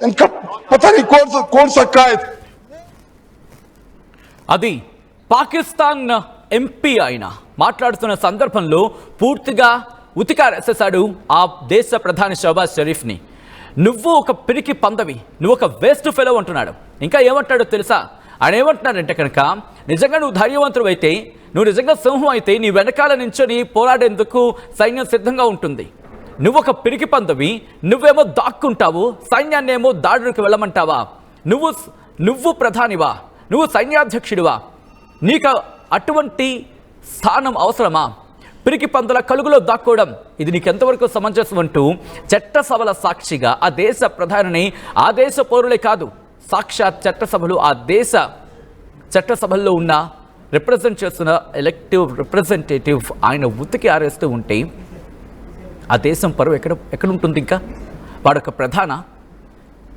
इनका पता नहीं कौन सा कायद। అది పాకిస్తాన్ ఎంపీ అయిన మాట్లాడుతున్న సందర్భంలో పూర్తిగా ఉతికారేసేశాడు ఆ దేశ ప్రధాని షహబాజ్ షరీఫ్ని. నువ్వు ఒక పిరికి పందవి, నువ్వు ఒక వేస్ట్ ఫెలో అంటున్నాడు. ఇంకా ఏమంటాడో తెలుసా? ఆయన ఏమంటున్నాడంటే కనుక నిజంగా నువ్వు ధైర్యవంతుడు అయితే, నువ్వు నిజంగా సింహం అయితే నీ వెనకాల నించొని పోరాడేందుకు సైన్యం సిద్ధంగా ఉంటుంది. నువ్వు ఒక పిరికి పందవి, నువ్వేమో దాక్కుంటావు, సైన్యాన్ని ఏమో దాడులకు వెళ్ళమంటావా? నువ్వు ప్రధానివా? నువ్వు సైన్యాధ్యక్షుడివా? నీకు అటువంటి స్థానం అవసరమా? పిరికి పందుల కలుగులో దాక్కోవడం ఇది నీకెంతవరకు సమంజసం అంటూ చట్టసభల సాక్షిగా ఆ దేశ ప్రధానిని, ఆ దేశ పౌరులే కాదు, సాక్షాత్ చట్టసభలు, ఆ దేశ చట్టసభల్లో ఉన్న రిప్రజెంట్ చేస్తున్న ఎలక్టివ్ రిప్రజెంటేటివ్ ఆయన ఉతికి ఆరేస్తూ ఉంటే ఆ దేశం పరువు ఎక్కడ ఉంటుంది? ఇంకా వాడొక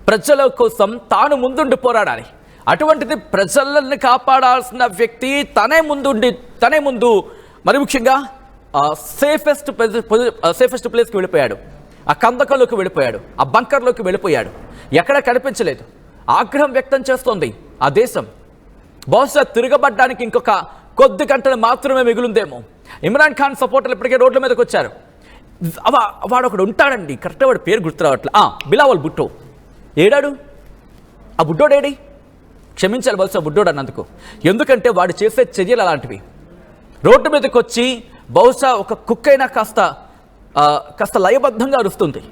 ప్రజల కోసం తాను ముందుండి పోరాడాలి. అటువంటిది ప్రజలను కాపాడాల్సిన వ్యక్తి తనే ముందు మరి ముఖ్యంగా సేఫెస్ట్ ప్లేస్కి వెళ్ళిపోయాడు, ఆ కందకంలోకి వెళ్ళిపోయాడు, ఆ బంకర్లోకి వెళ్ళిపోయాడు. ఎక్కడ కనిపించలేదు. ఆగ్రహం వ్యక్తం చేస్తోంది ఆ దేశం. బహుశా తిరగబడ్డానికి ఇంకొక కొద్ది గంటలు మాత్రమే మిగులుందేమో. ఇమ్రాన్ ఖాన్ సపోర్టర్లు ఇప్పటికే రోడ్ల మీదకి వచ్చారు. వాడు ఒకడు ఉంటాడండి, కరెక్ట్గా వాడు పేరు గుర్తురావట్లా, బిలావల్ భుట్టో. ఏడాడు ఆ బుడ్డోడేడి? క్షమించాలి బహుశా బుడ్డోడు అన్నందుకు. ఎందుకంటే వాడు చేసే చర్యలు అలాంటివి. రోడ్డు మీదకి వచ్చి బహుశా ఒక కుక్కైనా కాస్త లయబద్ధంగా అరుస్తుంది,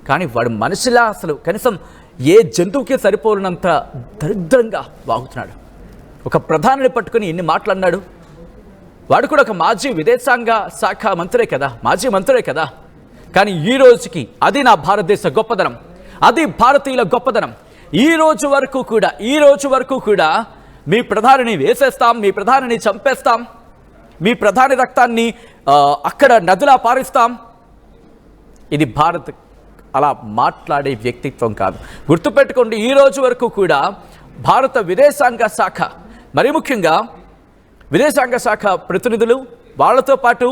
కానీ వాడు మనిషిలా అసలు కనీసం ఏ జంతువుకి సరిపోలినంత దరిద్రంగా వాగుతున్నాడు. ఒక ప్రధానిని పట్టుకుని ఎన్ని మాట్లాడినాడు. వాడు కూడా ఒక మాజీ విదేశాంగ శాఖ మంత్రే కదా, మాజీ మంత్రే కదా. కానీ ఈ రోజుకి అది నా భారతదేశ గొప్పదనం, అది భారతీయుల గొప్పదనం. ఈ రోజు వరకు కూడా మీ ప్రధానిని వేసేస్తాం, మీ ప్రధానిని చంపేస్తాం, మీ ప్రధాని రక్తాన్ని అక్కడ నదిలా పారిస్తాం. ఇది భారత్ అలా మాట్లాడే వ్యక్తిత్వం కాదు. గుర్తుపెట్టుకోండి, ఈ రోజు వరకు కూడా భారత విదేశాంగ శాఖ, మరి ముఖ్యంగా విదేశాంగ శాఖ ప్రతినిధులు, వాళ్ళతో పాటు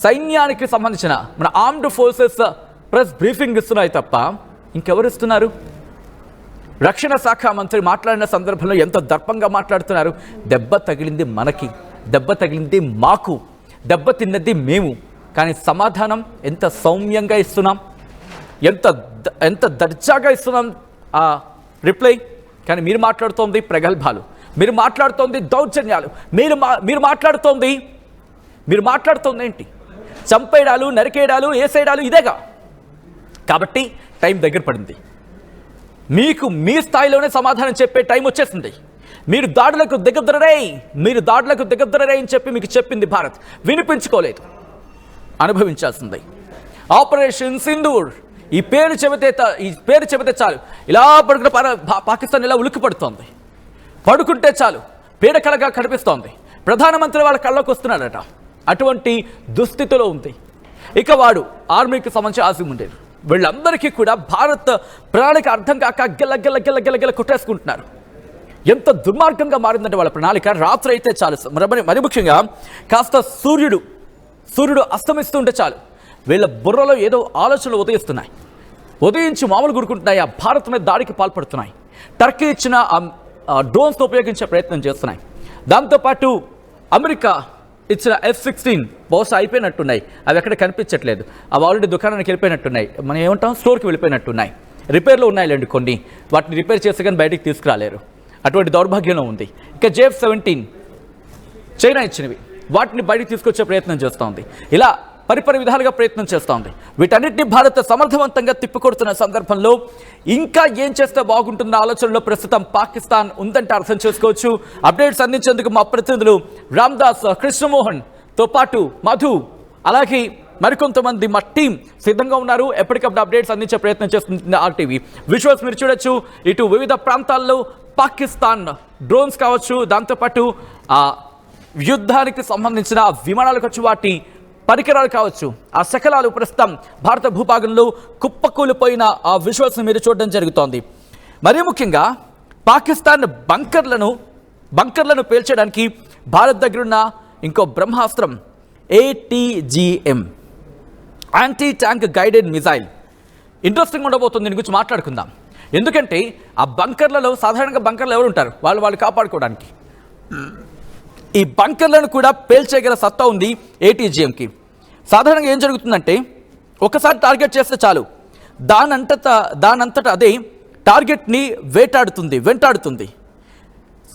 సైన్యానికి సంబంధించిన మన ఆర్మ్డ్ ఫోర్సెస్ ప్రెస్ బ్రీఫింగ్ ఇస్తున్నాయి తప్ప ఇంకెవరు ఇస్తున్నారు? రక్షణ శాఖ మంత్రి మాట్లాడిన సందర్భంలో ఎంత దర్పంగా మాట్లాడుతున్నారు. దెబ్బ తగిలింది మనకి, దెబ్బ తగిలింది మాకు, దెబ్బ తిన్నది మేము. కానీ సమాధానం ఎంత సౌమ్యంగా ఇస్తున్నాం, ఎంత దర్జాగా ఇస్తున్నాం ఆ రిప్లై. కానీ మీరు మాట్లాడుతోంది ప్రగల్భాలు, మీరు మాట్లాడుతోంది దౌర్జన్యాలు, మీరు మాట్లాడుతోంది ఏంటి? చంపేయడాలు, నరికేయడాలు, వేసేయడాలు ఇదేగా. కాబట్టి టైం దగ్గర పడింది. మీకు మీ స్థాయిలోనే సమాధానం చెప్పే టైం వచ్చేసింది. మీరు దాడులకు దిగద్దరరే అని చెప్పి మీకు చెప్పింది భారత్, వినిపించుకోలేదు, అనుభవించాల్సింది. ఆపరేషన్ సింధూర్ ఈ పేరు చెబితే చాలు ఇలా పడుకున్న పాకిస్తాన్ ఇలా ఉలిక్కి పడుతోంది. పడుకుంటే చాలు పీడకలగా కనిపిస్తోంది. ప్రధానమంత్రి వాళ్ళ కళ్ళకు వస్తున్నాడట. అటువంటి దుస్థితిలో ఉంది. ఇక వాడు ఆర్మీకి సంబంధించి ఆసిమ్ ఉండేది. వీళ్ళందరికీ కూడా భారత్ ప్రణాళిక అర్థం కాక గిల్ల కొట్టేసుకుంటున్నారు. ఎంత దుర్మార్గంగా మారిందంటే వాళ్ళ ప్రణాళిక. రాత్రి అయితే చాలు, మరి ముఖ్యంగా కాస్త సూర్యుడు అస్తమిస్తుంటే చాలు వీళ్ళ బుర్రలో ఏదో ఆలోచనలు ఉదయించి మామూలు గురుకుంటున్నాయి. ఆ భారత్ మీద దాడికి పాల్పడుతున్నాయి. టర్కీ ఇచ్చిన డ్రోన్స్తో ఉపయోగించే ప్రయత్నం చేస్తున్నాయి. దాంతోపాటు అమెరికా ఇచ్చిన F-16 బహుశా అయిపోయినట్టున్నాయి, అవి ఎక్కడ కనిపించట్లేదు. అవి ఆల్రెడీ దుకాణానికి వెళ్ళిపోయినట్టున్నాయి, మనం ఏమంటాం స్టోర్కి వెళ్ళిపోయినట్టున్నాయి. రిపేర్లో ఉన్నాయిలేండి కొన్ని, వాటిని రిపేర్ చేసి కానీ బయటికి తీసుకురాలేరు. అటువంటి దౌర్భాగ్యంలో ఉంది. ఇక JF-17 చైనా ఇచ్చినవి, వాటిని బయటికి తీసుకొచ్చే ప్రయత్నం చేస్తూ ఉంది. ఇలా పరిపరి విధాలుగా ప్రయత్నం చేస్తూ ఉంది. వీటన్నిటిని భారత్ సమర్థవంతంగా తిప్పికొడుతున్న సందర్భంలో ఇంకా ఏం చేస్తే బాగుంటున్న ఆలోచనలో ప్రస్తుతం పాకిస్తాన్ ఉందంటే అర్థం చేసుకోవచ్చు. అప్డేట్స్ అందించేందుకు మా ప్రతినిధులు రామ్దాస్, కృష్ణమోహన్తో పాటు మధు, అలాగే మరికొంతమంది మా టీం సిద్ధంగా ఉన్నారు. ఎప్పటికప్పుడు అప్డేట్స్ అందించే ప్రయత్నం చేస్తుంది RTV. విజువల్స్ మీరు చూడొచ్చు. ఇటు వివిధ ప్రాంతాల్లో పాకిస్తాన్ డ్రోన్స్ కావచ్చు, దాంతోపాటు యుద్ధానికి సంబంధించిన విమానాలకు వచ్చి వాటి పరికరాలు కావచ్చు, ఆ శకలాలు ప్రస్తుతం భారత భూభాగంలో కుప్పకూలిపోయిన ఆ విజువల్స్ని మీరు చూడడం జరుగుతోంది. మరీ ముఖ్యంగా పాకిస్తాన్ బంకర్లను పేల్చడానికి భారత్ దగ్గరున్న ఇంకో బ్రహ్మాస్త్రం ATGM, anti tank guided missile. Interesting ఉండబోతుంది, దీని గురించి మాట్లాడుకుందాం. ఎందుకంటే ఆ బంకర్లలో సాధారణంగా బంకర్లు ఎవరు ఉంటారు, వాళ్ళు కాపాడుకోవడానికి. ఈ బంకర్లను కూడా పేల్చేయగల సత్తా ఉంది ATGMకి. సాధారణంగా ఏం జరుగుతుందంటే ఒకసారి టార్గెట్ చేస్తే చాలు, దానంతట అదే టార్గెట్ని వెంటాడుతుంది.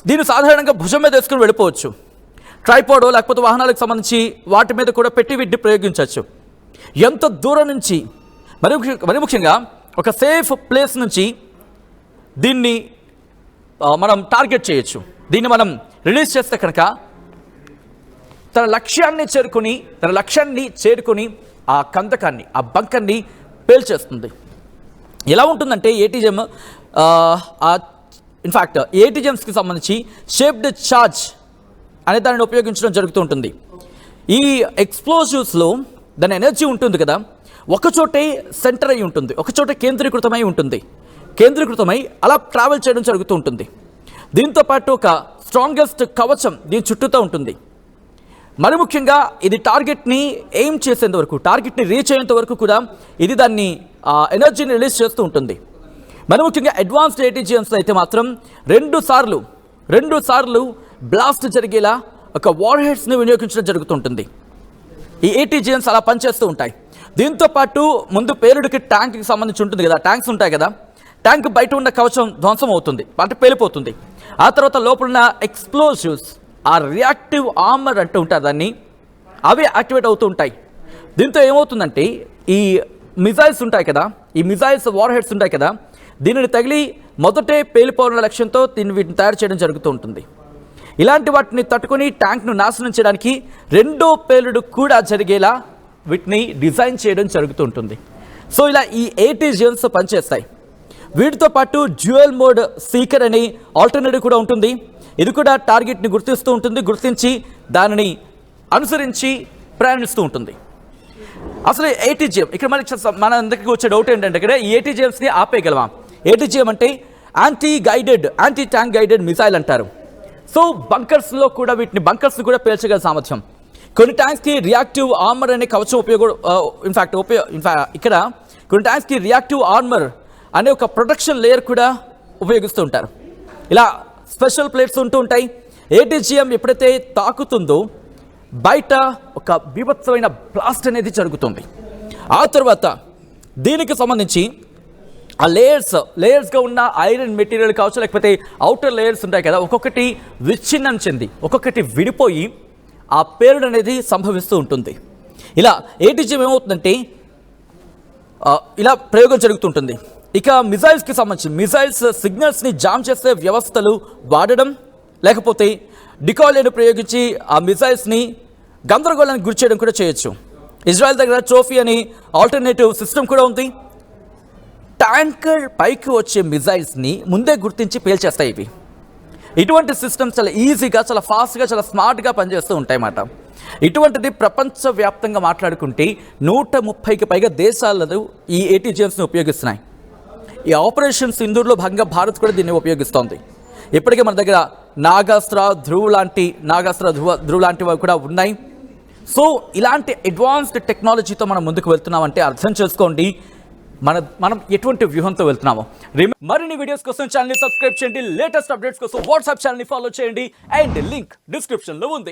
దీన్ని సాధారణంగా భుజం మీద వేసుకుని వెళ్ళిపోవచ్చు. ట్రైపాడో లేకపోతే వాహనాలకు సంబంధించి వాటి మీద కూడా పెట్టి వీటిని ప్రయోగించవచ్చు. ఎంత దూరం నుంచి, మరి ముఖ్యంగా ఒక సేఫ్ ప్లేస్ నుంచి దీన్ని మనం టార్గెట్ చేయొచ్చు. దీన్ని మనం రిలీజ్ చేస్తే కనుక తన లక్ష్యాన్ని చేరుకొని ఆ కందకాన్ని, ఆ బంకర్ని పేల్చేస్తుంది. ఎలా ఉంటుందంటే ATGM ఇన్ఫ్యాక్ట్ ATGMస్కి సంబంధించి షేప్డ్ ఛార్జ్ అనే దానిని ఉపయోగించడం జరుగుతూ ఉంటుంది. ఈ ఎక్స్ప్లోజివ్స్లో దాని ఎనర్జీ ఉంటుంది కదా, ఒకచోటే సెంటర్ అయి ఉంటుంది, ఒకచోటే కేంద్రీకృతమై అలా ట్రావెల్ చేయడం జరుగుతూ ఉంటుంది. దీంతో పాటు ఒక స్ట్రాంగెస్ట్ కవచం దీని చుట్టూతో ఉంటుంది. మరి ముఖ్యంగా ఇది టార్గెట్ని ఎయిమ్ చేసేంత వరకు, టార్గెట్ని రీచ్ అయ్యేంత వరకు కూడా ఇది దాన్ని ఎనర్జీని రిలీజ్ చేస్తూ ఉంటుంది. మరి ముఖ్యంగా అడ్వాన్స్డ్ ATGMస్ అయితే మాత్రం రెండు సార్లు బ్లాస్ట్ జరిగేలా ఒక వార్ హెడ్స్ని వినియోగించడం జరుగుతుంటుంది. ఈ ATGMస్ అలా పనిచేస్తూ ఉంటాయి. దీంతో పాటు ముందు పేలుడికి ట్యాంక్కి సంబంధించి ఉంటుంది కదా, ట్యాంక్స్ ఉంటాయి కదా, ట్యాంక్ బయట ఉన్న కవచం ధ్వంసం అవుతుంది, అంటే పేలిపోతుంది. ఆ తర్వాత లోపల ఉన్న ఎక్స్ప్లోజివ్స్, ఆ రియాక్టివ్ ఆర్మర్ అంటూ ఉంటారు దాన్ని, అవి యాక్టివేట్ అవుతూ ఉంటాయి. దీంతో ఏమవుతుందంటే ఈ మిజైల్స్ ఉంటాయి కదా, ఈ మిజైల్స్ వార్ హెడ్స్ ఉంటాయి కదా, దీనిని తగిలి మొదటే పేలిపోవాలన్న లక్ష్యంతో వీటిని తయారు చేయడం జరుగుతూ ఉంటుంది. ఇలాంటి వాటిని తట్టుకొని ట్యాంక్ను నాశనం చేయడానికి రెండో పేలుడు కూడా జరిగేలా వీటిని డిజైన్ చేయడం జరుగుతూ ఉంటుంది. సో ఇలా ఈ ATGMs పనిచేస్తాయి. వీటితో పాటు డ్యూయల్ మోడ్ సీకర్ అనే ఆల్టర్నేటివ్ కూడా ఉంటుంది. ఇది కూడా టార్గెట్ని గుర్తించి దానిని అనుసరించి ప్రయాణిస్తూ ఉంటుంది. అసలు ATGM ఇక్కడ మన అందరికీ వచ్చే డౌట్ ఏంటంటే ఇక్కడ ఈ ATGMస్ని ఆపేయగలమా? ATGM అంటే యాంటీ ట్యాంక్ గైడెడ్ మిసైల్ అంటారు. సో బంకర్స్ని కూడా పేల్చగల సామర్థ్యం. కొన్ని ట్యాంక్స్కి రియాక్టివ్ ఆర్మర్ అనే కవచం ఇక్కడ కొన్ని ట్యాంక్స్కి రియాక్టివ్ ఆర్మర్ అనే ఒక ప్రొటెక్షన్ లేయర్ కూడా ఉపయోగిస్తూ ఉంటారు. ఇలా స్పెషల్ ప్లేట్స్ ఉంటూ ఉంటాయి. ATGM ఎప్పుడైతే తాకుతుందో బయట ఒక బీభత్సమైన బ్లాస్ట్ అనేది జరుగుతుంది. ఆ తర్వాత దీనికి సంబంధించి ఆ లేయర్స్గా ఉన్న ఐరన్ మెటీరియల్ కావచ్చు, లేకపోతే అవుటర్ లేయర్స్ ఉంటాయి కదా, ఒక్కొక్కటి విచ్ఛిన్నం చెంది ఒక్కొక్కటి విడిపోయి ఆ పేలుడు అనేది సంభవిస్తూ ఉంటుంది. ఇలా ATGM ఏమవుతుందంటే ఇలా ప్రయోగం జరుగుతుంటుంది. ఇక మిజైల్స్కి సంబంధించి మిజైల్స్ సిగ్నల్స్ని జామ్ చేసే వ్యవస్థలు వాడడం, లేకపోతే డికాయిలను ప్రయోగించి ఆ మిజైల్స్ని గందరగోళానికి గురి చేయడం కూడా చేయొచ్చు. ఇజ్రాయెల్ దగ్గర ట్రోఫీ అని ఆల్టర్నేటివ్ సిస్టమ్ కూడా ఉంది. ట్యాంకర్ పైకి వచ్చే మిజైల్స్ని ముందే గుర్తించి పేల్చేస్తాయి ఇవి. ఇటువంటి సిస్టమ్స్ చాలా ఈజీగా, చాలా ఫాస్ట్గా, చాలా స్మార్ట్గా పనిచేస్తూ ఉంటాయి అన్నమాట. ఇటువంటిది ప్రపంచవ్యాప్తంగా మాట్లాడుకుంటే 130కి పైగా దేశాలలో ఈ ATGMస్ని ఉపయోగిస్తున్నాయి. ఈ ఆపరేషన్ సింధూర్లో భాగంగా భారత్ కూడా దీన్ని ఉపయోగిస్తోంది. ఇప్పటికే మన దగ్గర నాగాస్త్ర ధ్రువ్ లాంటివి కూడా ఉన్నాయి. సో ఇలాంటి అడ్వాన్స్డ్ టెక్నాలజీతో మనం ముందుకు వెళ్తున్నామంటే అర్థం చేసుకోండి మనం ఎటువంటి వ్యూహంతో వెళ్తున్నామో. మరిన్ని వీడియోస్ కోసం ఛానల్ని సబ్స్క్రైబ్ చేయండి. లేటెస్ట్ అప్డేట్స్ కోసం వాట్సాప్ ఛానల్ని ఫాలో చేయండి. అండ్ లింక్ డిస్క్రిప్షన్లో ఉంది.